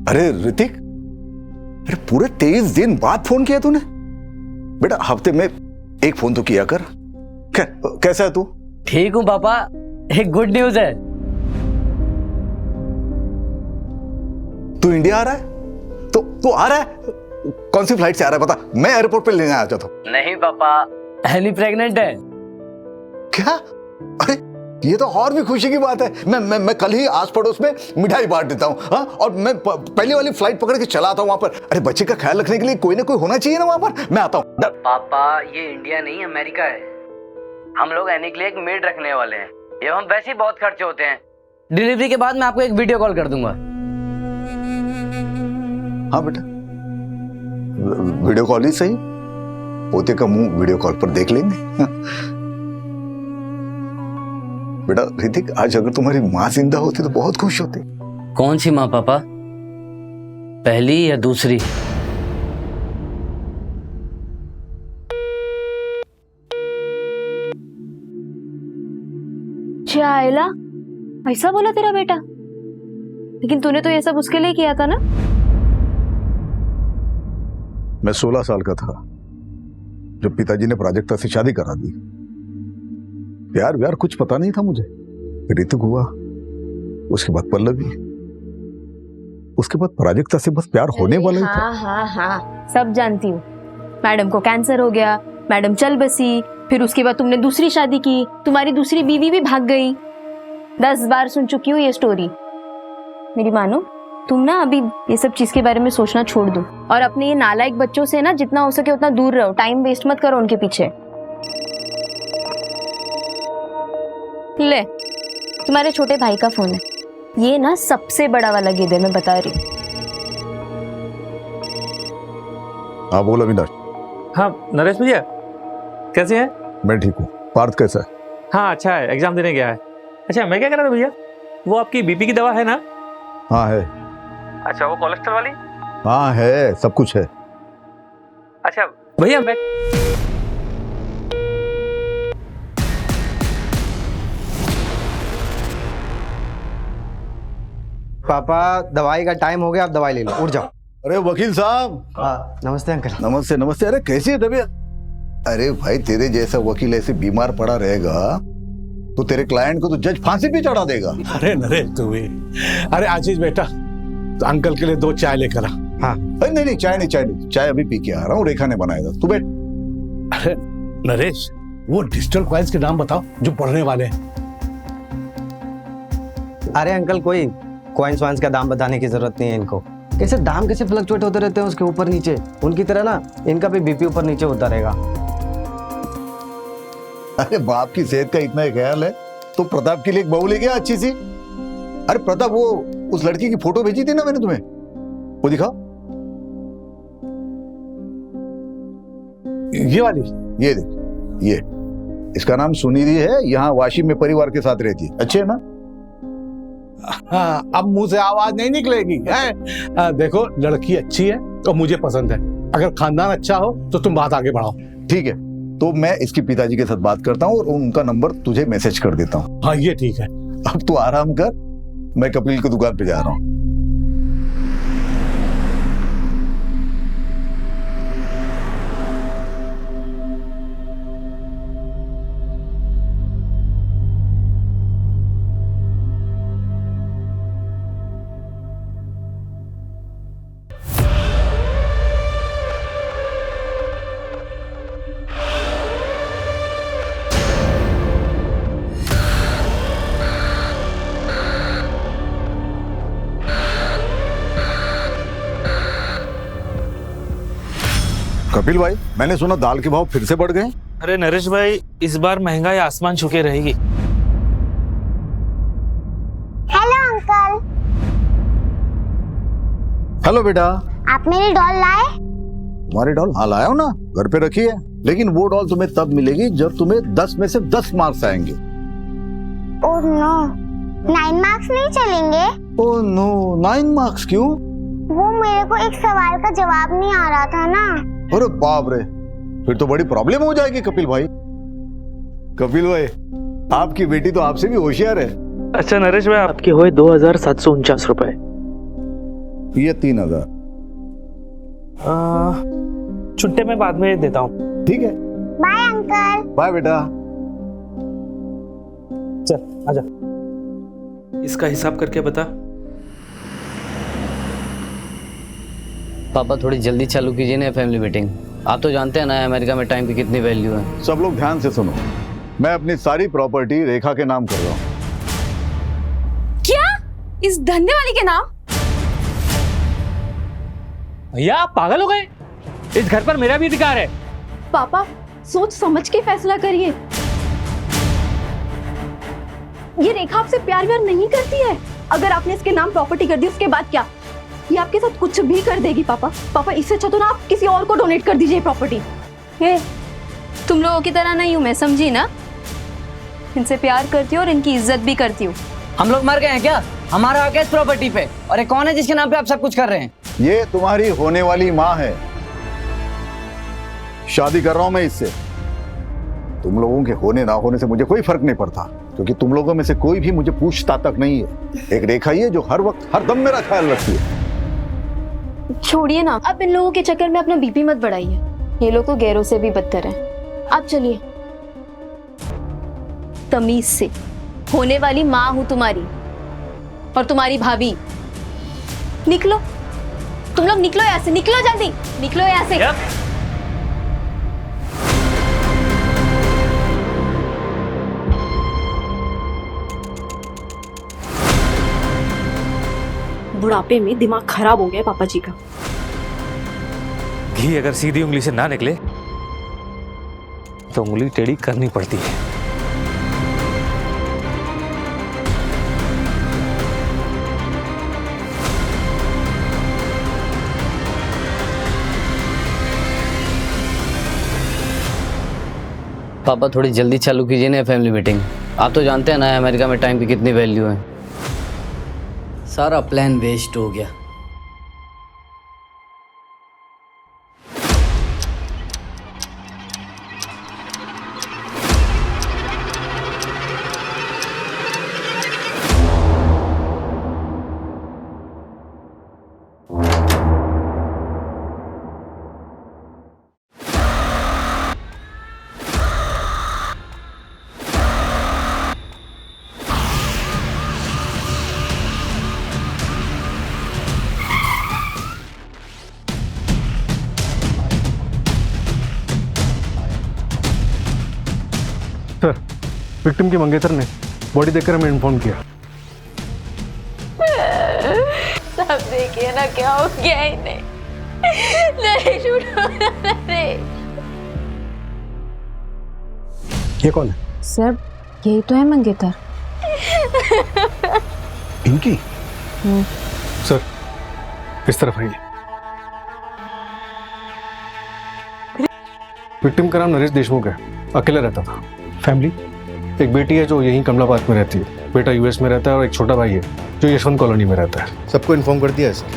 अरे ऋतिक, अरे पूरे 23 दिन बाद फोन किया तूने? बेटा हफ्ते में एक फोन तो किया कर। कैसा है तू? ठीक हूँ पापा, एक गुड न्यूज है। तू इंडिया आ रहा है? तो आ रहा है? कौन सी फ्लाइट से आ रहा है बता, मैं एयरपोर्ट पे लेने आ जाता हूँ। नहीं पापा, एली प्रेग्नेंट है। क्या? अरे ये तो और भी खुशी की बात है। मैं कल ही आस पड़ोस में मिठाई बांट देता हूँ। हाँ, और मैं पहली वाली फ्लाइट पकड़ के चला आता हूँ वहां पर। अरे बच्चे का ख्याल रखने के लिए कोई ना कोई होना चाहिए ना वहां पर। मैं आता हूँ। पापा ये इंडिया नहीं अमेरिका है। हम लोग एनी के लिए एक मेड रखने वाले हैं। ये हम वैसे ही बहुत खर्चे होते हैं। डिलीवरी के बाद मैं आपको एक वीडियो कॉल कर दूंगा। हाँ बेटा, वीडियो कॉल ही सही। पोते का मुंह वीडियो कॉल पर देख लेंगे। बेटा ऋतिक, आज अगर तुम्हारी माँ जिंदा होती तो बहुत खुश होती। कौन सी माँ पापा, पहली या दूसरी? चाइला, ऐसा बोला तेरा बेटा? लेकिन तूने तो ये सब उसके लिए किया था ना? मैं 16 साल का था जब पिताजी ने प्राजक्ता से शादी करा दी। प्यार व्यार कुछ पता नहीं था मुझे। ऋतिक हुआ, उसके बाद पल्लवी, उसके बाद प्राजक्ता से बस प्यार होने वाला ही था। हाँ, सब जानती हूँ। मैडम को कैंसर हो गया, मैडम चल बसी, फिर उसके बाद तुमने दूसरी शादी की, तुम्हारी दूसरी बीवी भी भाग गई। 10 बार सुन चुकी हूँ ये स्टोरी। मेरी मानो, तुम ना अभी ये सब चीज के बारे में सोचना छोड़ दो और अपने ये नालायक बच्चों से ना जितना हो सके उतना दूर रहो। टाइम वेस्ट मत करो उनके पीछे। ले, तुम्हारे छोटे भाई का फोन है। ये ना सबसे बड़ा वाला गिद्ध है, मैं बता रही हूँ। हाँ बोल अविनाश। हाँ नरेश भैया, कैसे हैं? मैं ठीक हूँ। पार्थ कैसा है? हाँ अच्छा है, एग्जाम देने गया है। अच्छा मैं क्या कह रहा था भैया, वो आपकी बीपी की दवा है ना? हाँ है। अच्छा वो कोलेस्ट्रॉल वाली? हाँ है, सब कुछ है। अच्छा भैया मैं पापा दवाई का टाइम हो गया, आप दवाई ले लो, उठ जाओ। अरे वकील साहब। नमस्ते अंकल। नमस्ते नमस्ते। अरे कैसी है तबीयत? अरे भाई तेरे जैसा वकील ऐसे बीमार पड़ा रहेगा तो तेरे क्लाइंट को तो जज फांसी पे चढ़ा देगा। अरे नरेश तू भी। अरे आशीष बेटा, तो अंकल के लिए 2 चाय लेकर आ। हाँ। नहीं चाय अभी पी के आ रहा हूँ। रेखा ने बनाया था, तू बैठ। अरे नरेश, वो डिजिटल कॉइन्स के नाम बताओ जो पढ़ने वाले हैं। अरे अंकल, कोई कॉइन्स वाइन्स का दाम बताने की जरूरत नहीं है इनको। कैसे दाम कैसे फ्लक्चुएट होते रहते हैं उसके ऊपर नीचे, उनकी तरह ना इनका भी बीपी ऊपर नीचे होता रहेगा। अरे बाप की सेहत का इतना ख्याल है तो प्रताप के लिए एक बहू लेके आ अच्छी सी। अरे प्रताप, वो उस लड़की की फोटो भेजी थी ना मैंने तुम्हें, वो दिखाओ। ये वाली? ये देख, ये इसका नाम सुनिधि है। यहाँ वाशी में परिवार के साथ रहती है। अच्छे है ना? हाँ, अब मुंह से आवाज नहीं निकलेगी है? देखो लड़की अच्छी है तो मुझे पसंद है। अगर खानदान अच्छा हो तो तुम बात आगे बढ़ाओ। ठीक है, तो मैं इसकी पिताजी के साथ बात करता हूँ और उनका नंबर तुझे मैसेज कर देता हूँ। हाँ ये ठीक है। अब तू आराम कर, मैं कपिल की दुकान पे जा रहा हूँ। कपिल भाई, मैंने सुना दाल के भाव फिर से बढ़ गए। अरे नरेश भाई, इस बार महंगाई आसमान छूके रहेगी। Hello uncle. हेलो बेटा। आप मेरी डॉल लाए? तुम्हारी डॉल? हाँ लाया हूँ ना, घर पे रखी है। लेकिन वो डॉल तुम्हें तब मिलेगी जब तुम्हें 10 में से 10 मार्क्स आएंगे। ओह नो, 9 मार्क्स नहीं चलेंगे? ओह नो, 9 मार्क्स क्यों? वो मेरे को एक सवाल का जवाब नहीं आ रहा था ना। अरे बाप रे, फिर तो बड़ी प्रॉब्लम हो जाएगी कपिल भाई। कपिल भाई, आपकी बेटी तो आपसे भी होशियार है। अच्छा नरेश भाई, आपके हुए 2749 रुपए। ये 3,000। छुट्टे में बाद में देता हूँ। ठीक है, बाय अंकल। बाय बेटा। चल आजा। इसका हिसाब करके बता। पापा थोड़ी जल्दी चालू कीजिए ना फैमिली मीटिंग। आप तो जानते हैं ना अमेरिका में टाइम की कितनी वैल्यू है। सब लोग ध्यान से सुनो, मैं अपनी सारी प्रॉपर्टी रेखा के नाम कर रहा हूँ। क्या? इस धंधे वाली के नाम? भैया आप पागल हो गए? इस घर पर मेरा भी अधिकार है। पापा सोच समझ के फैसला करिए। ये रेखा आपसे प्यार व्यार नहीं करती है। अगर आपने इसके नाम प्रॉपर्टी कर दी उसके बाद क्या? ये आपके साथ कुछ भी कर देगी पापा। पापा इससे अच्छा तो ना आप किसी और को डोनेट कर दीजिए प्रॉपर्टी। तुम लोगों की तरह नहीं हूं मैं, समझी ना? इनसे प्यार करती हूँ और इनकी इज्जत भी करती हूँ। हम लोग मर गए हैं क्या? हमारा हक है इस प्रॉपर्टी पे। और ये कौन है जिसके नाम पे आप सब कुछ कर रहे हैं? ये तुम्हारी होने वाली माँ है। शादी कर रहा हूं मैं इससे। तुम लोगों के होने ना होने से मुझे कोई फर्क नहीं पड़ता, क्योंकि तुम लोगों में से कोई भी मुझे पूछता तक नहीं है। एक रेखा ही है जो हर वक्त हर दम मेरा ख्याल रखती है। छोड़िए ना, आप इन लोगों के चक्कर में अपना बीपी मत बढ़ाइए। ये लोग तो गैरों से भी बदतर हैं। आप चलिए। तमीज से, होने वाली माँ हूं तुम्हारी और तुम्हारी भाभी। निकलो, तुम लोग निकलो यहाँ से, निकलो जल्दी, निकलो यहाँ से। बुढ़ापे में दिमाग खराब हो गया पापा जी का। घी अगर सीधी उंगली से ना निकले तो उंगली टेढ़ी करनी पड़ती है। पापा थोड़ी जल्दी चालू कीजिए ना फैमिली मीटिंग। आप तो जानते हैं ना अमेरिका में टाइम की कितनी वैल्यू है। सारा प्लान वेस्ट हो गया। सर, विक्टिम की मंगेतर ने बॉडी देखकर हमें इन्फॉर्म किया। सब देखिए ना क्या हो गया इन्हें। नहीं छूटो ना। ये कौन है? सर यही तो है मंगेतर। इनकी? सर इस तरफ आइए। विक्टिम का नाम नरेश देशमुख है, अकेला रहता था। फैमिली, एक बेटी है जो यहीं कमलाबाद में रहती है, बेटा यूएस में रहता है और एक छोटा भाई है जो यशवंत कॉलोनी में रहता है। सबको इन्फॉर्म कर दिया है सर।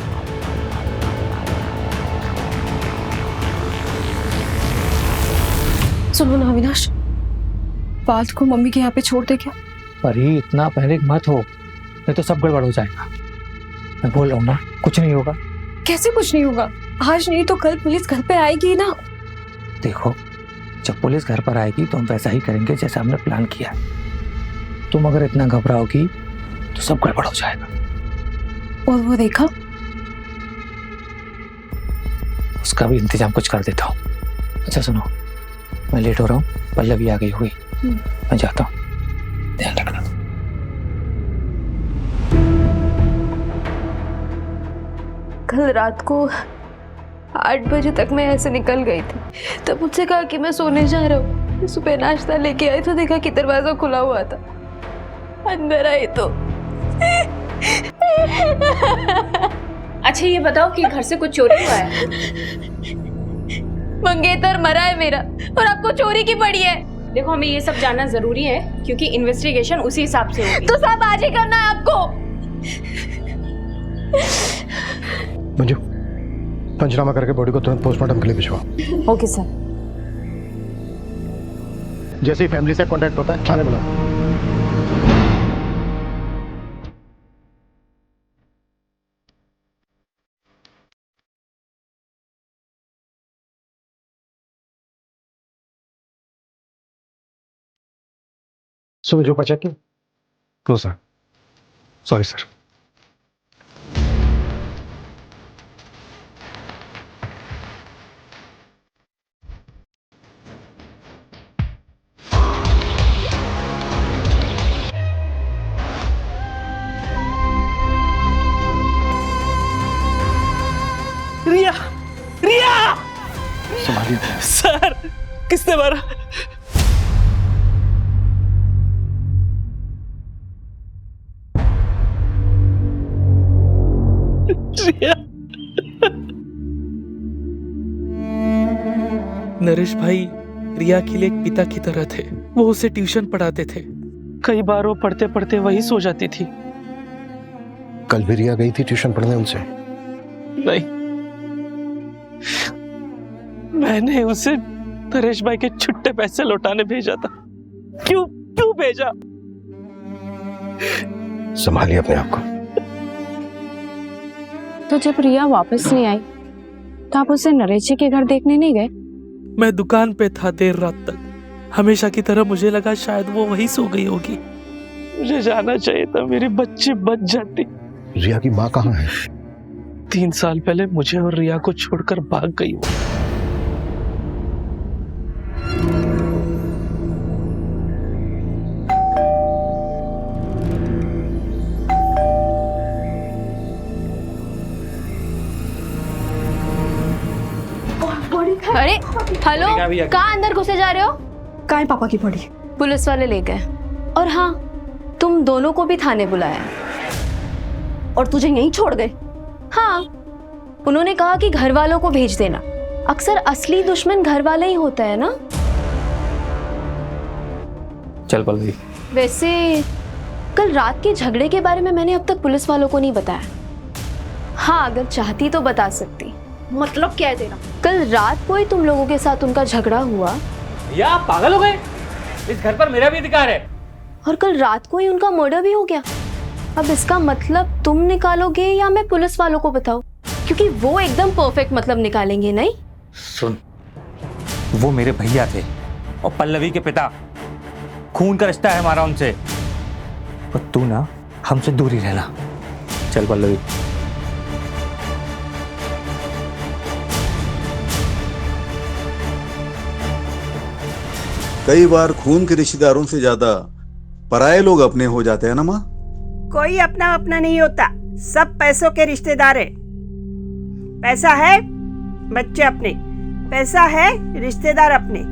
सुनो ना अविनाश, बात को मम्मी के यहाँ पे छोड़ दे क्या? अरे इतना पैनिक मत हो, नहीं तो सब गड़बड़ हो जाएगा। मैं बोल रहा हूँ ना, कुछ नहीं होगा। कैसे कुछ नहीं होगा? आज नहीं तो कल पुलिस घर पे आएगी ना। देखो, जब पुलिस घर पर आएगी तो हम वैसा ही करेंगे जैसा हमने प्लान किया। तुम अगर इतना घबराओगी तो सब गड़बड़ हो जाएगा। और वो देखा, उसका भी इंतजाम कुछ कर देता हूँ। अच्छा सुनो, मैं लेट हो रहा हूँ, पल्लवी आ गई होगी, मैं जाता हूँ, ध्यान रखना। कल रात को 8 बजे तक मैं ऐसे निकल गई थी। तब मुझसे कहा कि मैं सोने जा रहा हूँ। सुबह नाश्ता लेके आई तो देखा कि दरवाजा खुला हुआ था। अंदर आई तो अच्छा ये बताओ कि घर से कुछ चोरी हुआ है? मंगेतर मरा है मेरा और आपको चोरी की पड़ी है। देखो हमें ये सब जानना जरूरी है क्योंकि इन्वेस्टिगेशन उसी हिसाब से होगी। तो सब आज ही करना है आपको। मंजू, पंचनामा करके बॉडी को तुरंत पोस्टमार्टम के लिए भिजवा। Okay sir. जैसे ही फैमिली से कांटेक्ट होता है थाने बुलाओ। सुबह जो पर्चा किया? No sir, sorry sir. Riya, Riya! संभालिए। सर, किसने मारा? रिया। नरेश भाई रिया के लिए एक पिता की तरह थे। वो उसे ट्यूशन पढ़ाते थे। कई बार वो पढ़ते पढ़ते वही सो जाती थी। कल भी रिया गई थी ट्यूशन पढ़ने उनसे? नहीं, मैंने उसे नरेश भाई के छुट्टे पैसे लौटाने भेजा था। क्यों क्यों भेजा? संभालिए अपने आप को। तो जब रिया वापस नहीं आई तो आप उसे नरेश जी के घर देखने नहीं गए? मैं दुकान पे था देर रात तक। हमेशा की तरह मुझे लगा शायद वो वहीं सो गई होगी। मुझे जाना चाहिए था, मेरी बच्ची बच जाती। रिया की माँ कहाँ है? 3 साल पहले मुझे और रिया को छोड़कर भाग गई। अरे हेलो, कहाँ अंदर घुसे जा रहे हो? कहाँ है पापा की बॉडी? पुलिस वाले ले गए। और हाँ, तुम दोनों को भी थाने बुलाया। और तुझे यहीं छोड़ गए? हाँ, उन्होंने कहा कि घर वालों को भेज देना। अक्सर असली दुश्मन घर वाले ही होता है ना। चल पल्लवी। वैसे कल रात के झगड़े के बारे में मैंने अब तक पुलिस वालों को नहीं बताया। हाँ, अगर चाहती तो बता सकती। मतलब क्या है तेरा? कल रात को ही तुम लोगों के साथ उनका झगड़ा हुआ। या आप पागल हो गए? इस घर पर मेरा भी अधिकार है। और कल रात को ही उनका मर्डर भी हो गया। अब इसका मतलब तुम निकालोगे या मैं पुलिस वालों को बताऊं? क्योंकि वो एकदम परफेक्ट मतलब निकालेंगे नहीं। सुन, वो मेरे भैया थे और पल्लवी के पिता। खून का रिश्ता है हमारा उनसे। और तू ना हमसे दूर ही रहना। चल पल्लवी। कई बार खून के रिश्तेदारों से ज्यादा पराये लोग अपने हो जाते हैं ना माँ। कोई अपना अपना नहीं होता, सब पैसों के रिश्तेदार है। पैसा है बच्चे अपने, पैसा है रिश्तेदार अपने।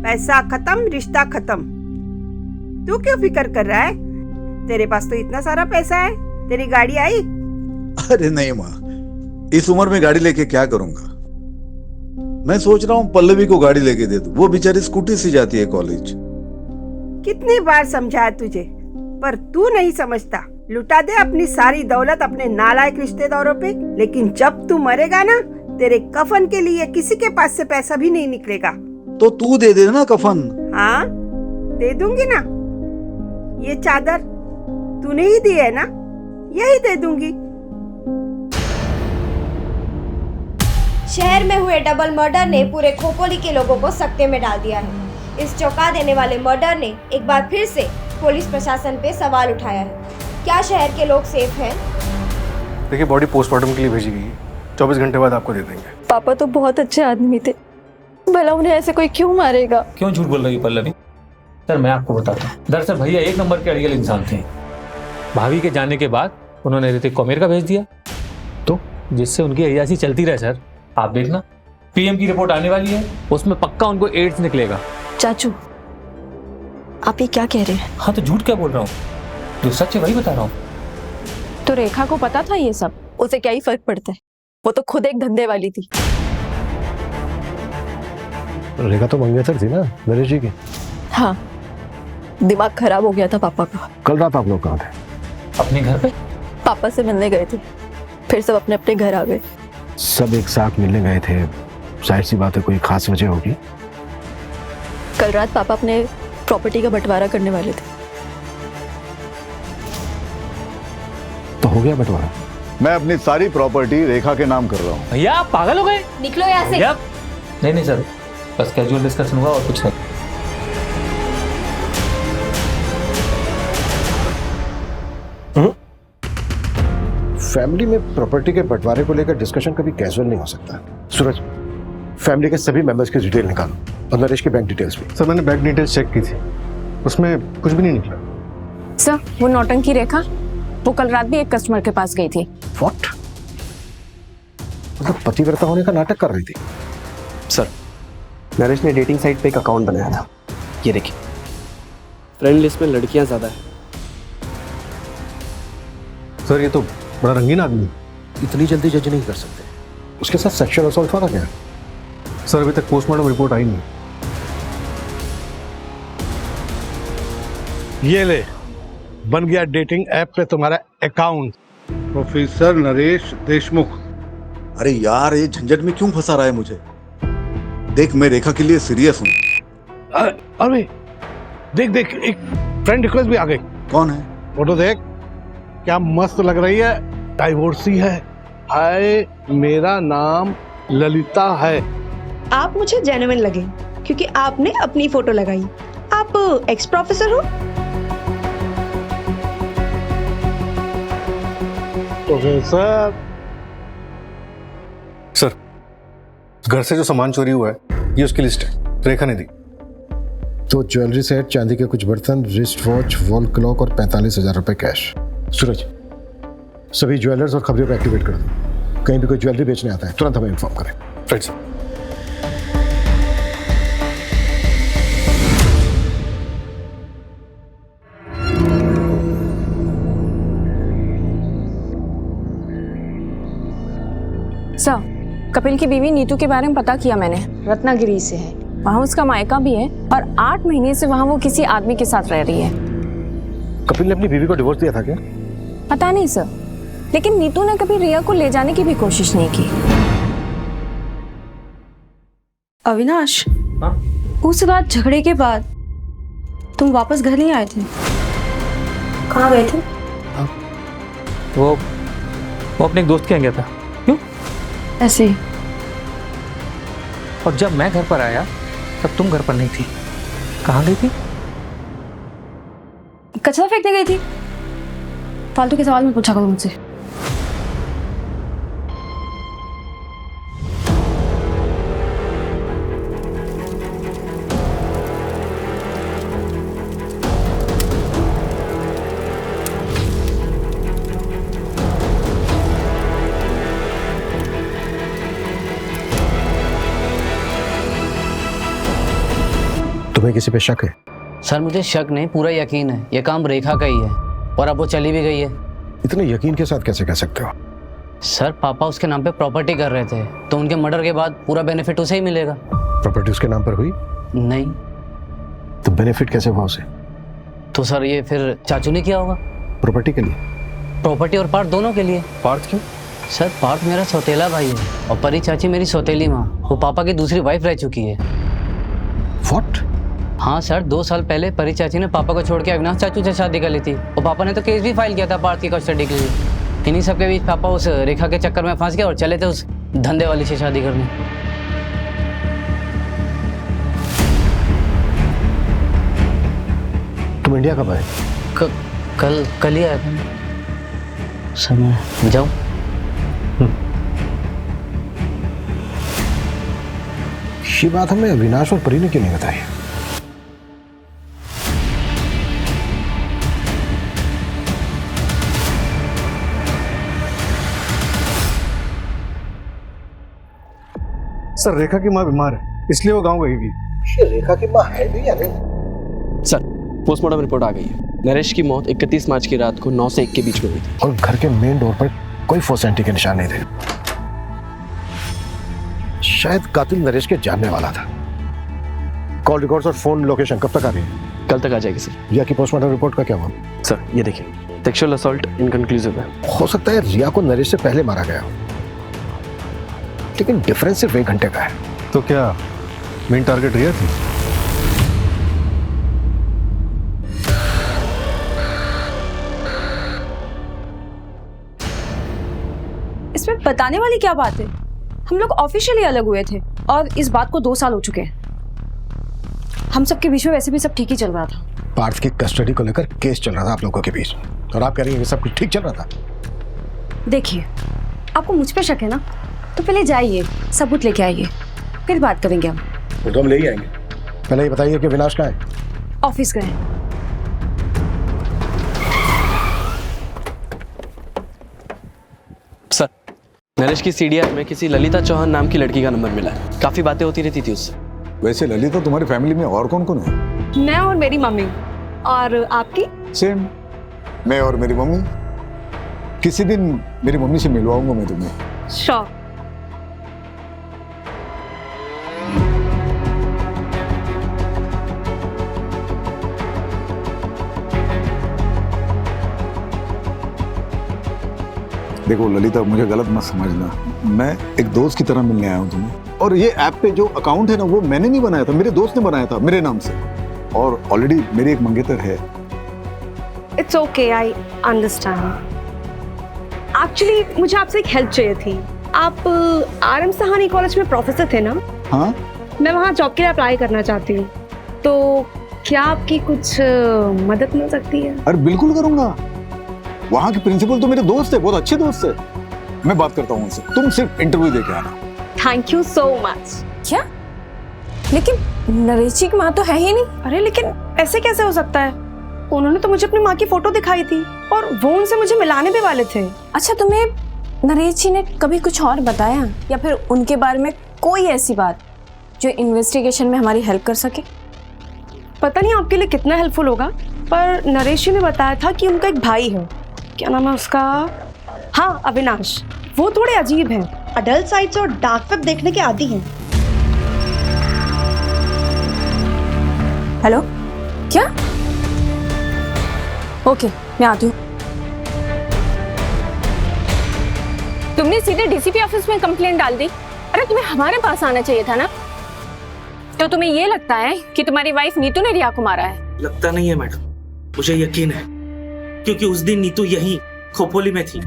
पैसा खत्म, रिश्ता खत्म। तू क्यों फिक्र कर रहा है? तेरे पास तो इतना सारा पैसा है। तेरी गाड़ी आई? अरे नहीं माँ, इस उम्र में गाड़ी लेके क्या करूंगा। मैं सोच रहा हूँ पल्लवी को गाड़ी लेके दे दूं। वो बेचारी स्कूटी से जाती है कॉलेज। कितनी बार समझाया तुझे, पर तू नहीं समझता। लुटा दे अपनी सारी दौलत अपने नालायक रिश्तेदारों पे, लेकिन जब तू मरेगा ना, तेरे कफन के लिए किसी के पास से पैसा भी नहीं निकलेगा। तो तू दे दे ना कफन। हाँ, दे दूंगी ना। ये चादर तूने ही दी है ना, यही दे दूंगी। शहर में हुए डबल मर्डर ने पूरे खोपोली के लोगों को सकते में डाल दिया है। इस चौंका देने वाले मर्डर ने एक बार फिर से पुलिस प्रशासन पे सवाल उठाया है। क्या शहर के लोग सेफ हैं? देखिए, बॉडी पोस्टमार्टम के लिए भेजी गई है। 24 घंटे बाद आपको दे देंगे। पापा तो बहुत अच्छे आदमी थे, भला उन्हें ऐसे कोई क्यों मारेगा? क्यों झूठ बोल रही पल्लवी? सर मैं आपको बताता हूँ। दरअसल भैया एक नंबर के अड़ियल इंसान थे। भाभी के जाने के बाद उन्होंने ऋतिक को अमेरिका भेज दिया, तो जिससे उनकी अय्यासी चलती रहे। सर आप देखना, पीएम की रिपोर्ट आने वाली है, उसमें पक्का उनको एड्स निकलेगा। चाचू, आप ये क्या कह रहे हैं? हाँ तो झूठ क्या बोल रहा हूँ, जो सच है वही बता रहा हूँ। तो रेखा को पता था ये सब? उसे क्या ही फर्क पड़ता है, वो तो खुद एक धंधे वाली थी। रेखा तो मंगेतर थी ना नरेश जी की। हाँ, दिमाग खराब हो गया था पापा का। कल रात आप लोग कहाँ थे? अपने घर पे पापा से मिलने गए थे, फिर सब अपने अपने घर आ गए। सब एक साथ मिलने गए थे, जाहिर सी बात है कोई खास वजह होगी। कल रात पापा अपने प्रॉपर्टी का बंटवारा करने वाले थे। तो हो गया बंटवारा? मैं अपनी सारी प्रॉपर्टी रेखा के नाम कर रहा हूँ। भैया आप पागल हो गए? निकलो यहाँ से। भैया नहीं सर, बस कैजुअल डिस्कशन हुआ और कुछ नहीं। फैमिली में प्रॉपर्टी के बंटवारे को लेकर डिस्कशन कभी कैजुअल नहीं हो सकता। सूरज, फैमिली के सभी मेंबर्स की डिटेल निकालो और नरेश की बैंक डिटेल्स भी। सर मैंने बैंक डिटेल्स चेक की थी, उसमें कुछ भी नहीं निकला। सर वो नौटंकी रेखा, वो कल रात भी एक कस्टमर के पास गई थी। व्हाट? मतलब पतिव्रता होने का नाटक कर रही थी। सर नरेश ने डेटिंग साइट पे एक अकाउंट बनाया था, ये देखिए। फ्रेंड लिस्ट में लड़कियां ज्यादा है। सर ये तो बड़ा रंगीन आदमी, इतनी जल्दी जज नहीं कर सकते। उसके साथ सेक्सुअल असॉल्ट हुआ था क्या? सर अभी तक पोस्टमार्टम रिपोर्ट आई नहीं। ये ले, बन गया डेटिंग ऐप पे तुम्हारा अकाउंट। प्रोफेसर नरेश देशमुख। अरे यार, ये झंझट में क्यों फंसा रहा है मुझे? देख, मैं रेखा के लिए सीरियस हूँ। अरे देख देख, एक फ्रेंड रिक्वेस्ट भी आ गई। कौन है? फोटो देख, क्या मस्त लग रही है। डाइवोर्सी है। हाय, मेरा नाम ललिता है। आप मुझे जेन्युइन लगे क्योंकि आपने अपनी फोटो लगाई। आप एक्स प्रोफेसर हो? प्रोफेसर। सर घर से जो सामान चोरी हुआ है ये उसकी लिस्ट है, रेखा ने दी। तो ज्वेलरी सेट, चांदी के कुछ बर्तन, रिस्ट वॉच, वॉल क्लॉक और 45,000 रुपए कैश। सूरज, सभी ज्वेलर्स और खबरियों को एक्टिवेट कर दो। कहीं भी कोई ज्वेलरी बेचने आता है तुरंत हमें इन्फॉर्म करें। Right sir. सर कपिल की बीवी नीतू के बारे में पता किया मैंने, रत्नागिरी से है। वहाँ उसका मायका भी है और 8 महीने से वहाँ वो किसी आदमी के साथ रह रही है। कपिल ने अपनी बीवी को डिवोर्स दिया था क्या? पता नहीं सर, लेकिन नीतू ने कभी रिया को ले जाने की भी कोशिश नहीं की। अविनाश, हाँ? उस रात झगड़े के बाद तुम वापस घर नहीं आए थे, कहाँ गए थे? वो अपने एक दोस्त के यहाँ गया था। क्यों? ऐसे ही। और जब मैं घर पर आया तब तुम घर पर नहीं थी। कहाँ गई थी? कचरा फेंकने गई थी। फालतू के सवाल मत पूछा करो मुझसे। तुम्हें किसी पे शक है? सर मुझे शक नहीं, पूरा यकीन है ये काम रेखा का ही है और अब वो चली भी गई है। इतने यकीन के साथ कैसे कह सकते हो? सर पापा उसके नाम पे प्रॉपर्टी कर रहे थे तो उनके मर्डर के बाद पूरा बेनिफिट उसे ही मिलेगा। प्रॉपर्टी उसके नाम पर हुई? नहीं। तो बेनिफिट कैसे हुआ उसे? तो सर ये फिर चाचू ने किया होगा। प्रॉपर्टी के लिए? प्रॉपर्टी और पार्ट दोनों के लिए। पार्थ क्यों? सर पार्थ मेरा सौतेला भाई है और परी चाची मेरी सौतेली माँ। वो पापा की दूसरी वाइफ रह चुकी है। What? हाँ सर, 2 साल पहले परी चाची ने पापा को छोड़ के अविनाश चाचू से शादी कर ली थी और पापा ने तो केस भी फाइल किया था पार्थ की कस्टडी के लिए। इन्हीं सब के बीच पापा उस रेखा के चक्कर में फंस गए और चले थे उस धंधे वाली से शादी करने। तुम इंडिया कब आए? कल ही आया था सर। मैं जाऊँ? ये बात हमें अविनाश और परी ने क्यों नहीं बताई? सर रेखा की माँ बीमार है इसलिए वो गांव गई थी। ये रेखा की माँ है भी या नहीं? सर पोस्टमार्टम रिपोर्ट आ गई है। नरेश की मौत 31 मार्च की रात को 9 से 1 के बीच में हुई थी और घर के मेन डोर पर कोई फोसेंटी के निशान नहीं थे। शायद कातिल नरेश के जानने वाला था। कॉल रिकॉर्ड्स और फोन लोकेशन कब तक आ रही है? कल तक आ जाएगी सर। रिया की पोस्टमार्टम रिपोर्ट का क्या हुआ? सर ये देखिए, सेक्सुअल असॉल्ट इनकंक्लूसिव है। हो सकता है रिया को नरेश से पहले मारा गया हो, लेकिन डिफरेंस सिर्फ 1 घंटे का है। तो क्या मेन टारगेट रिया थी? इसमें बताने वाली क्या बात है? हम लोग ऑफिशियली अलग हुए थे और इस बात को 2 साल हो चुके हैं। हम सबके बीच में वैसे भी सब ठीक ही चल रहा था। पार्थ की कस्टडी को लेकर केस चल रहा था आप लोगों के बीच और आप कह रही हैं कि सब कुछ ठीक चल रहा था? देखिए, आपको मुझ पे शक है ना, तो पहले जाइए, सबूत लेके आइए, फिर बात करेंगे हम। तो हम ले ही आएंगे। पहले ये बताइए कि विनाश कहाँ है? ऑफिस गए। सर, नरेश की सीडीआर में किसी ललिता चौहान नाम की लड़की का नंबर मिला है। काफी बातें होती रहती थी उससे। वैसे ललिता तुम्हारी फैमिली में और कौन कौन है? मैं और मेरी मम्मी। और आपकी? सेम, मैं और मेरी मम्मी। किसी दिन मेरी मम्मी से मिलवाऊंगा मैं तुम्हें। श्योर। देखो ललिता, मुझे गलत मत समझना, मैं एक दोस्त की तरह मिलने आया हूँ तुम्हें। और ये ऐप पे जो अकाउंट है ना, वो मैंने नहीं बनाया था, मेरे दोस्त ने बनाया था मेरे नाम से। और ऑलरेडी मेरी एक मंगेतर है। It's okay, I understand. Actually मुझे आपसे एक हेल्प चाहिए थी। आप आर एम सहानी कॉलेज में प्रोफेसर थे ना? हाँ। मैं वहाँ जॉब के लिए अप्लाई करना चाहती हूँ, तो क्या आपकी कुछ मदद मिल सकती है? अरे बिल्कुल करूंगा। वहाँ के प्रिंसिपल तो मेरे दोस्त है, बहुत अच्छे दोस्त है। मैं बात करता हूँ उनसे, तुम सिर्फ इंटरव्यू दे के आना। Thank you so much. क्या? लेकिन नरेश जी की माँ तो है ही नहीं। अरे लेकिन ऐसे कैसे हो सकता है? उन्होंने तो मुझे अपनी माँ की फोटो दिखाई थी और वो उनसे मुझे मिलाने भी वाले थे। अच्छा, तुम्हें नरेश जी ने कभी कुछ और बताया या फिर उनके बारे में कोई ऐसी बात जो इन्वेस्टिगेशन में हमारी हेल्प कर सके? पता नहीं आपके लिए कितना हेल्पफुल होगा, पर नरेश जी ने बताया था कि उनका एक भाई है। क्या नाम है उसका? हाँ, अविनाश। वो थोड़े अजीब हैं, अडल्ट साइट्स और डार्क वेब देखने के आदी हैं। हेलो, क्या? ओके, मैं आती हूँ। तुमने सीधे डीसीपी ऑफिस में कंप्लेंट डाल दी। अरे तुम्हें हमारे पास आना चाहिए था ना। तो तुम्हें ये लगता है कि तुम्हारी वाइफ नीतू ने रिया को मारा है? लगता नहीं है मैडम, मुझे यकीन है, क्योंकि उस दिन नीतू यहीं खोपोली में थी।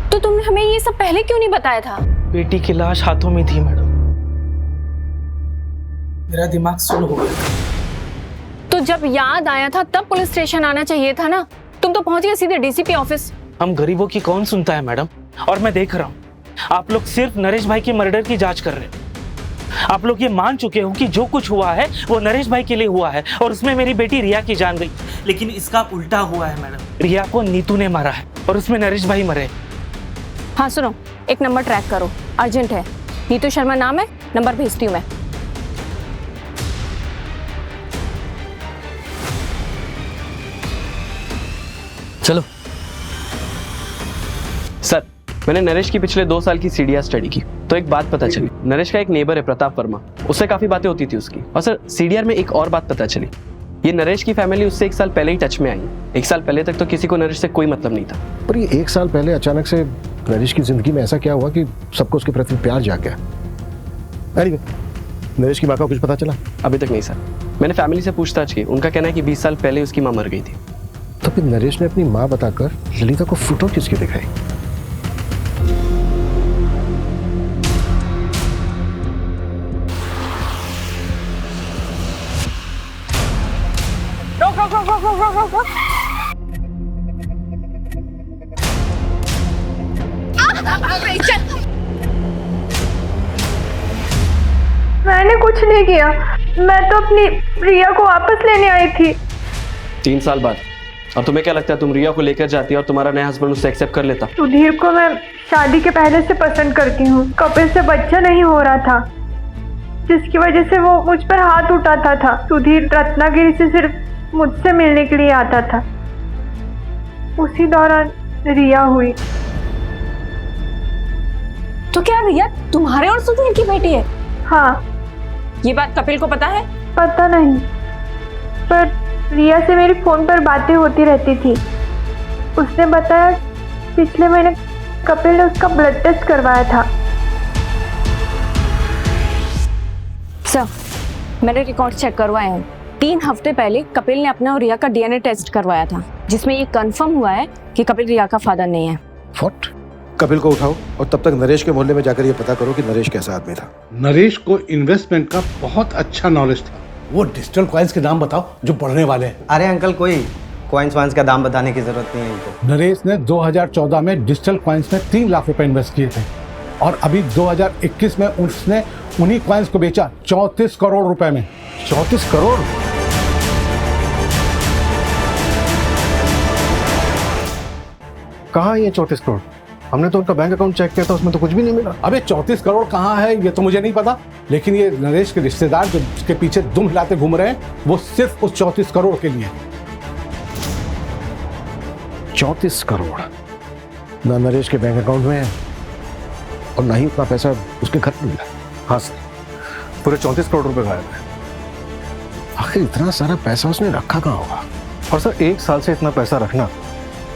तो तुमने हमें ये सब पहले क्यों नहीं बताया था? बेटी की लाश हाथों में थी मैडम, मेरा दिमाग सुन हो गया। तो जब याद आया था तब पुलिस स्टेशन आना चाहिए था ना। तुम तो पहुंच गए सीधे डीसीपी ऑफिस। हम गरीबों की कौन सुनता है मैडम, और मैं देख रहा हूँ आप लोग सिर्फ नरेश भाई की मर्डर की जांच कर रहे हैं। आप लोग ये मान चुके हो कि जो कुछ हुआ है वो नरेश भाई के लिए हुआ है और उसमें मेरी बेटी रिया की जान गई। लेकिन इसका उल्टा हुआ है मैडम, रिया को नीतू ने मारा है और उसमें नरेश भाई मरे। हाँ सुनो, एक नंबर ट्रैक करो, अर्जेंट है। नीतू शर्मा नाम है, नंबर भेजती हूँ मैं। चलो सर, मैंने नरेश की पिछले 2 साल की सीडीआर स्टडी की तो एक बात पता चली। नरेश का एक नेबर है प्रताप वर्मा, उससे काफी बातें होती थी उसकी। और सर सीडीआर में एक और बात पता चली, ये नरेश की फैमिली उससे 1 साल पहले ही टच में आई। 1 साल पहले तक तो किसी को नरेश से कोई मतलब नहीं था। पर ये 1 साल पहले अचानक से नरेश की जिंदगी में ऐसा क्या हुआ कि सबको उसके प्रति प्यार जाग गया? Anyway, नरेश की माँ का कुछ पता चला? अभी तक नहीं सर, मैंने फैमिली से पूछताछ की। उनका कहना है कि 20 साल पहले उसकी माँ मर गई थी। तो फिर नरेश ने अपनी माँ बताकर ललिता को फोटो किसकी दिखाई? रोक। मैंने कुछ नहीं किया, मैं तो अपनी रिया को वापस लेने आई थी। 3 साल बाद। और तुम्हें क्या लगता है तुम रिया को लेकर जाती और तुम्हारा नया हस्बैंड उससे एक्सेप्ट कर लेता? सुधीर को मैं शादी के पहले से पसंद करती हूँ। कपिल से बच्चा नहीं हो रहा था, जिसकी वजह से वो मुझ पर हाथ उठाता था। सुधीर रत्नागिरी से सिर्फ मुझसे मिलने के लिए आता था। उसी दौरान रिया हुई। तो क्या रिया तुम्हारे और सुधीर की बेटी है? हाँ। ये बात कपिल को पता है? पता नहीं, पर रिया से मेरी फोन पर बातें होती रहती थी। उसने बताया पिछले महीने कपिल ने उसका ब्लड टेस्ट करवाया था। सर, मैंने रिकॉर्ड चेक करवाए हैं। 3 हफ्ते पहले कपिल ने अपना और रिया का डीएनए टेस्ट करवाया था, जिसमें ये कंफर्म हुआ है कि कपिल रिया का फादर नहीं है। What? कपिल को उठाओ और तब तक नरेश के मोहल्ले में जाकर ये पता करो कि नरेश कैसा आदमी था। नरेश को इन्वेस्टमेंट का बहुत अच्छा नॉलेज था। वो डिजिटल कॉइन्स के दाम बताओ जो बढ़ने वाले हैं। अरे अंकल, कोई कॉइन्स वाइन्स का दाम बताने की जरूरत नहीं है इनको। नरेश ने 2014 में डिजिटल कॉइन्स में 3 लाख रुपए इन्वेस्ट किए थे और अभी 2021 में उसने उन्हीं कॉइन्स को बेचा 34 करोड़ रुपए में। 34 करोड़? कहाँ है ये 34 करोड़? हमने तो उनका बैंक अकाउंट चेक किया था, उसमें तो कुछ भी नहीं मिला। अबे 34 करोड़ कहाँ है ये तो मुझे नहीं पता, लेकिन ये नरेश के रिश्तेदार जो उसके पीछे दुम हिलाते घूम रहे हैं वो सिर्फ उस 34 करोड़ के लिए। 34 करोड़ ना नरेश के बैंक अकाउंट में है और ना ही उतना पैसा उसके घर में मिला। हाँ सर, पूरे 34 करोड़ रुपए गायब है। आखिर इतना सारा पैसा उसने रखा कहाँ होगा? और सर 1 साल से इतना पैसा रखना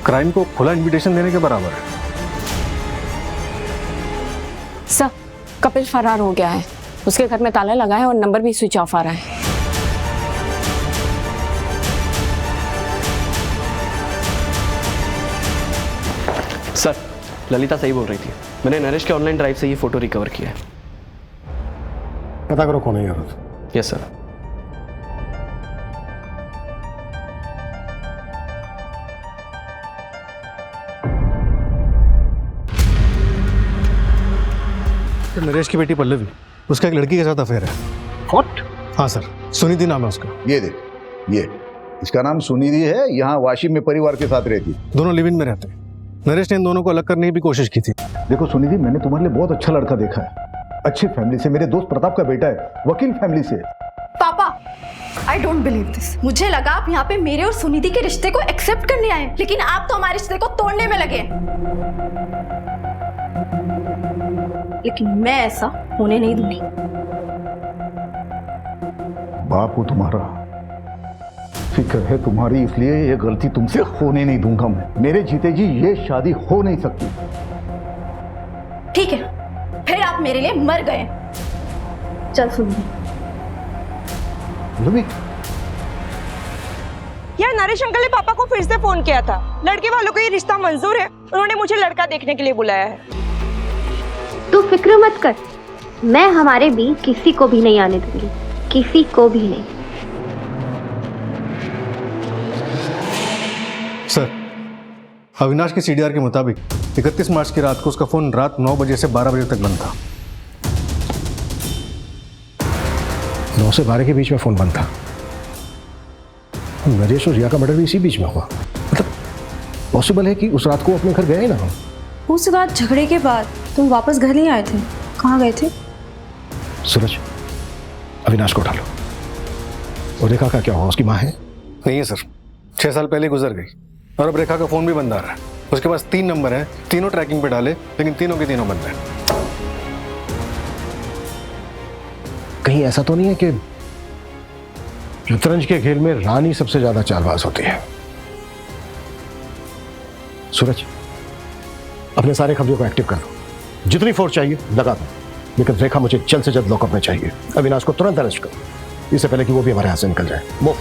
क्राइम को खुला इन्विटेशन देने के बराबर है। सर, कपिल फरार हो गया है। उसके घर में ताला लगा है और नंबर भी स्विच ऑफ आ रहा है। सर, ललिता सही बोल रही थी। मैंने नरेश के ऑनलाइन ड्राइव से ये फोटो रिकवर किया है। पता करो कौन है ये। Yes sir. नरेश की बेटी पल्लवी, उसका एक लड़की के साथ अफेयर है। व्हाट? हाँ सर, सुनिधि नाम है उसका। ये देख, ये इसका नाम सुनिधि है, यहाँ वाशिम में परिवार के साथ रहती है। दोनों लिव इन में रहते हैं। नरेश ने इन दोनों को अलग करने की भी कोशिश की थी। देखो सुनिधि, मैंने तुम्हारे लिए बहुत अच्छा लड़का देखा है, अच्छी फैमिली से, मेरे दोस्त प्रताप का बेटा है, वकील फैमिली से। पापा, आई डोंट बिलीव दिस। मुझे लगा आप यहाँ पे मेरे और सुनिधि के रिश्ते को एक्सेप्ट करने आए, लेकिन आप तो हमारे रिश्ते को तोड़ने में लगे। लेकिन मैं ऐसा होने नहीं दूंगी। बाप हूं तुम्हारा, फिक्र है तुम्हारी, इसलिए ये गलती तुमसे होने नहीं दूंगा मैं। मेरे जीते जी ये शादी हो नहीं सकती। ठीक है, फिर आप मेरे लिए मर गए। चल सुनिए, यार नरेश अंकल ने पापा को फिर से फोन किया था। लड़के वालों को ये रिश्ता मंजूर है, उन्होंने मुझे लड़का देखने के लिए बुलाया है। तू फिक्र मत कर, मैं हमारे बीच किसी को भी नहीं आने दूंगी, किसी को भी नहीं। सर, अविनाश के सीडीआर के मुताबिक 31 मार्च की रात को उसका फोन रात 9 बजे से 12 बजे तक बंद था। 9 से 12 के बीच में फोन बंद था। नरेश और रिया का मर्डर भी इसी बीच में हुआ। मतलब पॉसिबल है कि उस रात को अपने घर गए ना हम। उस रात झगड़े के बाद तुम वापस घर नहीं आए थे, कहाँ गए थे? सूरज, अविनाश को उठा लो। और रेखा का क्या हुआ? उसकी माँ है? नहीं है सर, 6 साल पहले गुजर गई और अब रेखा का फोन भी बंद आ रहा है। उसके पास 3 नंबर हैं, तीनों ट्रैकिंग पे डाले, लेकिन तीनों के तीनों बंद हैं। कहीं ऐसा तो नहीं है कि शतरंज के खेल में रानी सबसे ज्यादा चालबाज होती है? सूरज, अपने सारे खबरों को एक्टिव कर दो, जितनी फोर्स चाहिए लगा दो, लेकिन रेखा मुझे जल्द से जल्द लॉकअप में चाहिए। अविनाश को तुरंत अरेस्ट करो, इससे पहले कि वो भी हमारे हाथ से निकल जाए। मूव।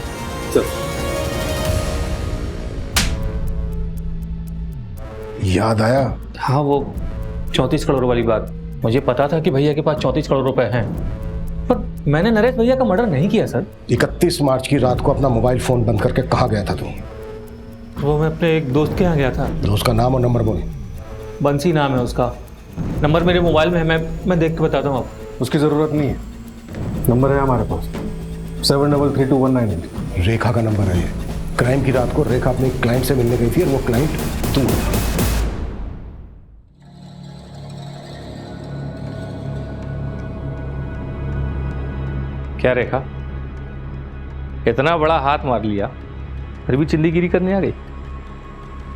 याद आया? हाँ, वो 34 करोड़ वाली बात। मुझे पता था कि भैया के पास 34 करोड़ रुपए हैं, पर मैंने नरेश भैया का मर्डर नहीं किया सर। 31 मार्च की रात को अपना मोबाइल फोन बंद करके कहाँ गया था तुम? वो मैं अपने एक दोस्त के यहाँ गया था। दोस्त का नाम और नंबर बोल। बंसी नाम है उसका, नंबर मेरे मोबाइल में है, मैं देख के बताता हूँ आपको। उसकी ज़रूरत नहीं है, नंबर है हमारे पास 733219। रेखा का नंबर है ये। क्राइम की रात को रेखा अपने क्लाइंट से मिलने गई थी और वो क्लाइंट तुम हो। क्या रेखा, इतना बड़ा हाथ मार लिया फिर भी चिल्लीगिरी करने आ गई?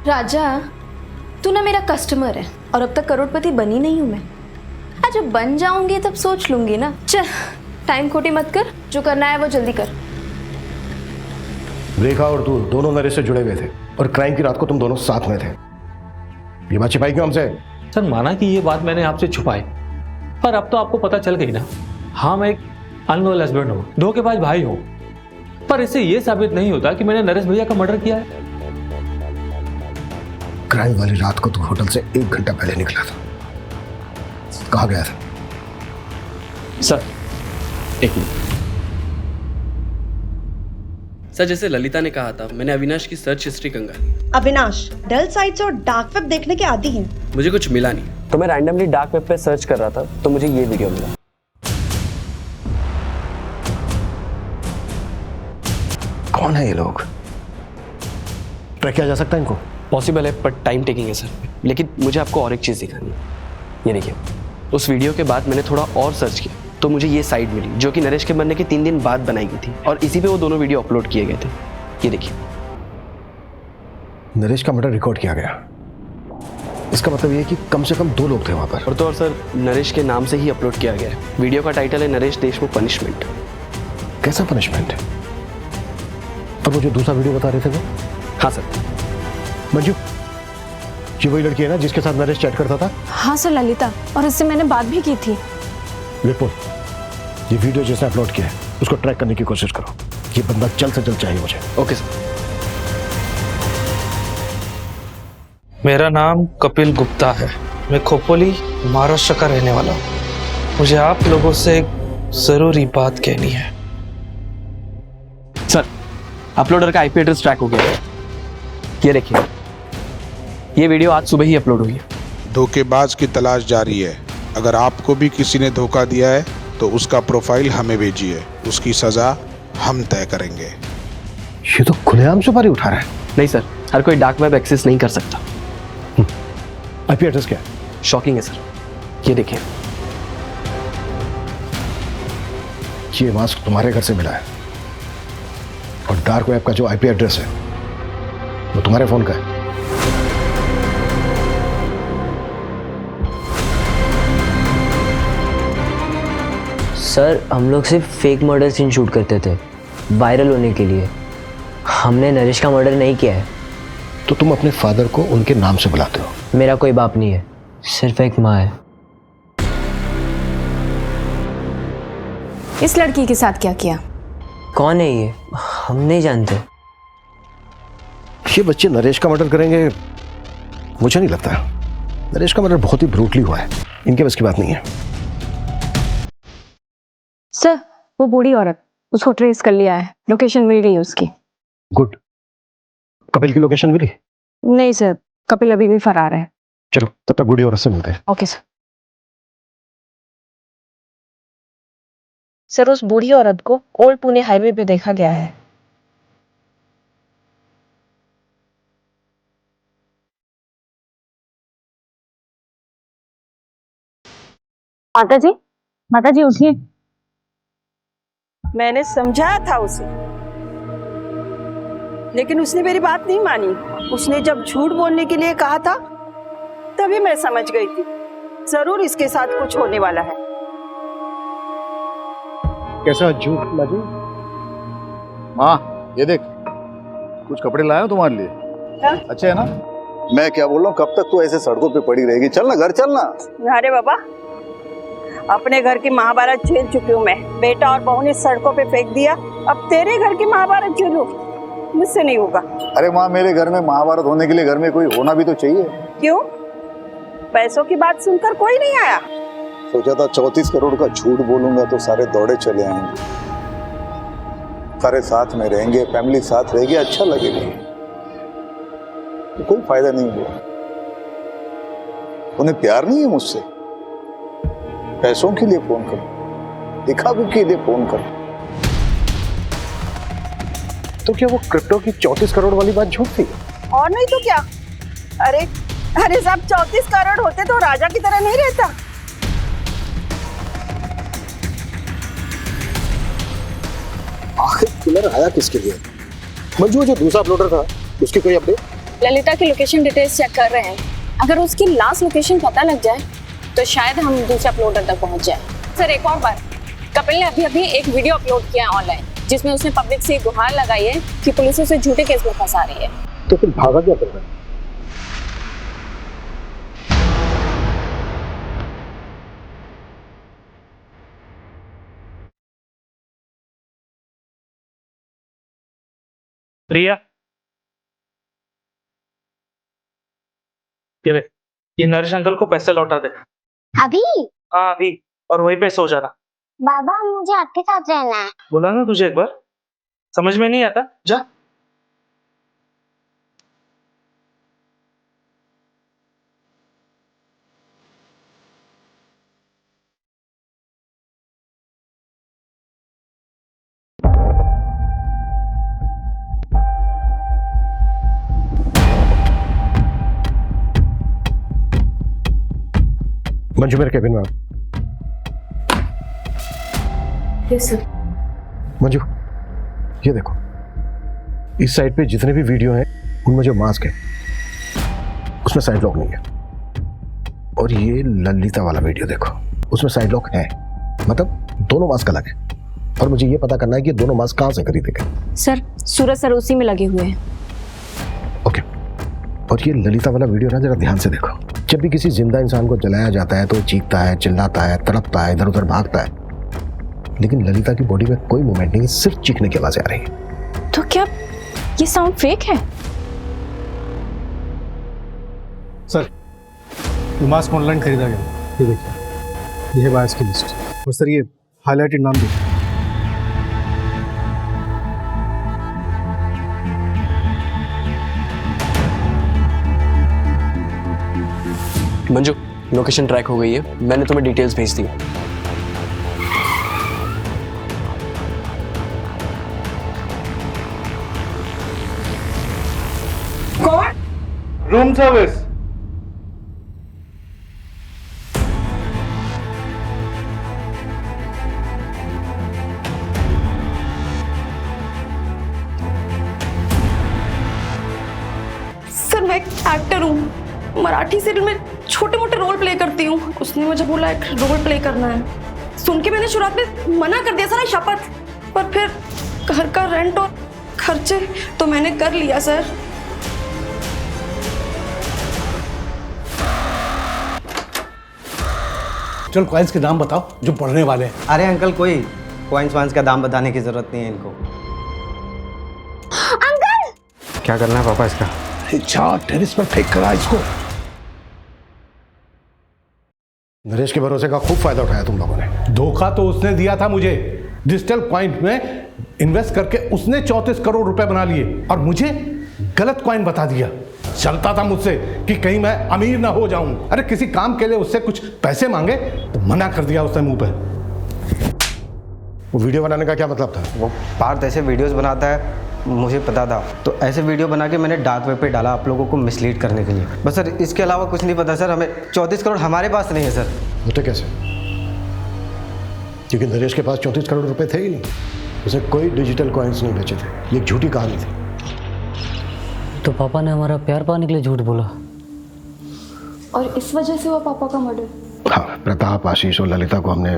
राजा, तू ना मेरा कस्टमर है और अब तक करोड़पति बनी नहीं हूं मैं। आज जब बन जाऊंगी तब सोच लूंगी ना। चल, टाइम खोटी मत कर, जो करना है वो जल्दी कर। रेखा और तू दोनों नरेश से जुड़े हुए थे और क्राइम की रात को तुम दोनों साथ में थे। ये बात छिपाई क्यों हमसे? सर, माना कि ये बात मैंने आपसे छुपाई, पर अब तो आपको पता चल गई ना। हाँ, मैं एक अनलॉयल हस्बैंड हूँ, धोखेबाज भाई हूँ, पर इससे ये साबित नहीं होता कि मैंने नरेश भैया का मर्डर किया है। क्राइम वाली रात को तू होटल से 1 घंटा पहले निकला था, कहाँ गया था? सर एक मिनट सर, जैसे ललिता ने कहा था, मैंने अविनाश की सर्च हिस्ट्री कंगाली। अविनाश डल साइट्स और डार्क वेब देखने के आदी हैं। मुझे कुछ मिला नहीं, तो मैं रैंडमली डार्क वेब पे सर्च कर रहा था, तो मुझे ये वीडियो मिला। कौन है ये लोग? ट्रैक किया जा सकता है इनको? पॉसिबल है, पर टाइम टेकिंग है सर। लेकिन मुझे आपको और एक चीज़ दिखानी है। ये देखिए, उस वीडियो के बाद मैंने थोड़ा और सर्च किया तो मुझे ये साइट मिली, जो कि नरेश के मरने के 3 दिन बाद बनाई गई थी, और इसी पे वो दोनों वीडियो अपलोड किए गए थे। ये देखिए, नरेश का मर्डर रिकॉर्ड किया गया। इसका मतलब ये है कि कम से कम 2 लोग थे वहां पर। और तो और सर, नरेश के नाम से ही अपलोड किया गया है। वीडियो का टाइटल है नरेश देशमुख पनिशमेंट। कैसा पनिशमेंट? और वो जो दूसरा वीडियो बता रहे थे वो? हाँ सर। मंजू, ये वही लड़की है ना जिसके साथ नरेश चैट करता था? हाँ सर, ललिता, और उससे मैंने बात भी की थी। विपुल, ये वीडियो जिसने अपलोड किया है उसको ट्रैक करने की कोशिश करो। ये बंदा जल्द से जल्द चाहिए मुझे। Okay sir. मेरा नाम कपिल गुप्ता है। मैं खोपोली महाराष्ट्र का रहने वाला हूँ। मुझे आप लोगों से एक जरूरी बात कहनी है। सर, अपलोडर का आईपी एड्रेस ट्रैक हो गया है। ये देखिए, ये वीडियो आज सुबह ही अपलोड हुई है। धोखेबाज की तलाश जारी है। अगर आपको भी किसी ने धोखा दिया है तो उसका प्रोफाइल हमें भेजिए, उसकी सजा हम तय करेंगे। ये तो खुलेआम सुपारी उठा रहा है। नहीं सर, हर कोई डार्क वेब एक्सेस नहीं कर सकता। आईपी एड्रेस क्या है? शॉकिंग है सर, ये देखिए। ये मास्क तुम्हारे घर से मिला है, और डार्क वेब का जो आईपी एड्रेस है वो तुम्हारे फोन का है। सर, हम लोग सिर्फ फेक मर्डर सीन शूट करते थे, वायरल होने के लिए। हमने नरेश का मर्डर नहीं किया है। तो तुम अपने फादर को उनके नाम से बुलाते हो? मेरा कोई बाप नहीं है, सिर्फ एक माँ है। इस लड़की के साथ क्या किया? कौन है ये? हम नहीं जानते। ये बच्चे नरेश का मर्डर करेंगे मुझे नहीं लगता। नरेश का मर्डर बहुत ही ब्रूटली हुआ है, इनके बस की बात नहीं है। सर, वो बूढ़ी औरत, उसको ट्रेस कर लिया है, लोकेशन मिल गई उसकी। गुड। कपिल की लोकेशन मिली? नहीं सर, कपिल अभी भी फरार है। चलो तब तक बूढ़ी औरत से मिलते हैं। Okay sir. सर, उस बूढ़ी औरत को ओल्ड पुणे हाईवे पे देखा गया है। माता जी उठिए। मैंने समझाया था उसे, लेकिन उसने मेरी बात नहीं मानी। उसने जब झूठ बोलने के लिए कहा था तभी मैं समझ गई थी, जरूर इसके साथ कुछ होने वाला है। कैसा झूठ लाजू? माँ, ये देख, कुछ कपड़े लाया हूं तुम्हारे लिए। हाँ? अच्छे है ना? मैं क्या बोल रहा हूँ, कब तक तू ऐसे सड़कों पे पड़ी रहेगी? चल ना, घर चलना। अरे बाबा, अपने घर की महाभारत झेल चुकी हूँ मैं। बेटा और बहू ने सड़कों पे फेंक दिया, अब तेरे घर की महाभारत झेलूं? मुझसे नहीं होगा। अरे माँ, मेरे घर में महाभारत होने के लिए घर में कोई होना भी तो चाहिए। क्यों? पैसों की बात सुनकर कोई नहीं आया? सोचा था 34 करोड़ का झूठ बोलूंगा तो सारे दौड़े चले आएंगे, सारे साथ में रहेंगे, फैमिली साथ रहेगी, अच्छा लगेगा। तो कोई फायदा नहीं हुआ। उन्हें प्यार नहीं है मुझसे, पैसों के लिए फोन करो, दिखावे के लिए फोन करो। तो क्या वो क्रिप्टो की 34 करोड़ वाली बात झूठ थी? और नहीं तो क्या। अरे अरे साहब, 34 करोड़ होते तो राजा की तरह नहीं रहता। आखिर किलर आया किसके लिए? मंजू, जो दूसरा अपलोडर था उसकी कोई अपडेट? ललिता की लोकेशन डिटेल्स चेक कर रहे हैं। अगर उसकी लास्ट लोकेशन पता लग जाए तो शायद हम दूसरे अपलोडर तक पहुंच जाए। सर, एक और बार, कपिल ने अभी एक वीडियो अपलोड किया है ऑनलाइन, जिसमें उसने पब्लिक से गुहार लगाई है कि पुलिस उसे झूठे केस में फंसा रही है। तो फिर भागा क्या कर रहा है? प्रिया, ये ले, ये नरेश अंकल को पैसे लौटा दे। अभी? हाँ अभी, और वहीं पे सो जाना। बाबा मुझे आपके साथ रहना है। बोला ना तुझे एक बार, समझ में नहीं आता, जा। मंजू मेरे केबिन में आओ। Yes sir. मंजू ये देखो, इस साइड पे जितने भी वीडियो हैं उनमें जो मास्क है उसमें साइड लॉक नहीं है। और ये ललिता वाला वीडियो देखो, उसमें साइड लॉक है, मतलब दोनों मास्क अलग है। और मुझे ये पता करना है कि दोनों मास्क कहाँ से खरीदे गए। सर सूरज सर उसी में लगे हुए हैं। ओके। और ये ललिता वाला वीडियो ना जरा ध्यान से देखो। जब भी किसी जिंदा इंसान को जलाया जाता है तो चीखता है, चिल्लाता है, तड़पता है, इधर उधर भागता है, लेकिन ललिता की बॉडी में कोई मूवमेंट नहीं है, सिर्फ चीखने की आवाजें आ रही है। तो क्या ये साउंड फेक है? सर ये मास्क ऑनलाइन खरीदा गया, ये देखिए, ये है बायस की लिस्ट। और सर ये हाईलाइटेड नाम देखिए। मंजू, लोकेशन ट्रैक हो गई है, मैंने तुम्हें डिटेल्स भेज दी। कौन? Room service. सर मैं एक एक्टर हूँ, मराठी सीरियल में छोटे मोटे रोल प्ले करती हूँ। उसने मुझे बोला एक रोल प्ले करना है। सुन के मैंने शुरुआत में मना कर दिया सर, शपथ। पर फिर घर का रेंट और खर्चे तो मैंने कर लिया सर। चल कॉइन्स के दाम बताओ जो पढ़ने वाले हैं। अरे अंकल कोई कॉइन्स वाइन्स का दाम बताने की जरूरत नहीं है इनको। अंकल क्या करना है पापा इसका? जा टेरिस पर फेंक करा इसको। नरेश के भरोसे का खूब फायदा उठाया तुम लोगों ने। धोखा तो उसने दिया था मुझे। डिजिटल कॉइन में इन्वेस्ट करके उसने 34 करोड़ रुपए बना लिए और मुझे गलत कॉइन बता दिया। चलता था मुझसे कि कहीं मैं अमीर ना हो जाऊं। अरे किसी काम के लिए उससे कुछ पैसे मांगे तो मना कर दिया उसने मुंह पे। वो वीडियो बनाने का क्या मतलब था? वो पार्थ ऐसे वीडियोस बनाता है, मुझे पता था, तो ऐसे वीडियो बना के मैंने डार्क वेब पे डाला आप लोगों को मिसलीड करने के लिए। बस सर इसके अलावा कुछ नहीं पता सर। हमें 34 करोड़ हमारे पास नहीं है सर। होते कैसे? क्योंकि नरेश के पास 34 करोड़ रुपए थे ही नहीं। उसे कोई डिजिटल कॉइन्स नहीं बेचे थे। ये एक झूठी कहानी थी। तो पापा ने हमारा प्यार पाने के लिए झूठ बोला और इस वजह से हुआ पापा का मर्डर। हाँ, प्रताप, आशीष और ललिता को हमने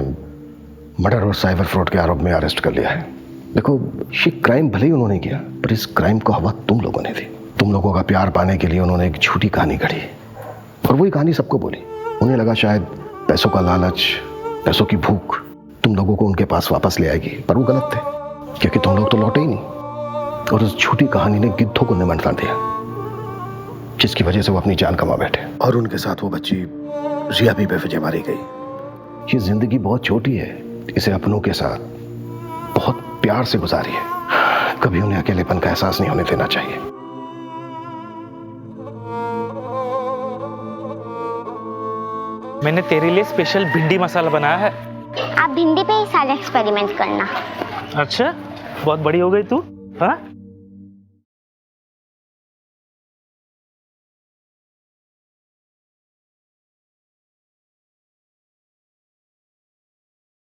मर्डर और साइबर फ्रॉड के आरोप में अरेस्ट कर लिया है। देखो, ये क्राइम भले ही उन्होंने किया, पर इस क्राइम को हवा तुम लोगों ने दी। तुम लोगों का प्यार पाने के लिए उन्होंने एक झूठी कहानी गढ़ी और वही कहानी सबको बोली। उन्हें लगा शायद पैसों का लालच, पैसों की भूख तुम लोगों को उनके पास वापस ले आएगी, पर वो गलत थे, क्योंकि तुम लोग तो लौटे ही नहीं। और उस झूठी कहानी ने गिद्धों को निमंत्रण दिया, जिसकी वजह से वो अपनी जान गंवा बैठे और उनके साथ वो बच्ची रिया भी बेवजह मारी गई। ये जिंदगी बहुत छोटी है, इसे अपनों के साथ बहुत प्यार से गुजारिए। कभी उन्हें अकेलेपन का एहसास नहीं होने देना चाहिए। मैंने तेरे लिए स्पेशल भिंडी मसाला बनाया है। आप भिंडी पे ही सारे एक्सपेरिमेंट करना। अच्छा, बहुत बड़ी हो गई तू। हाँ,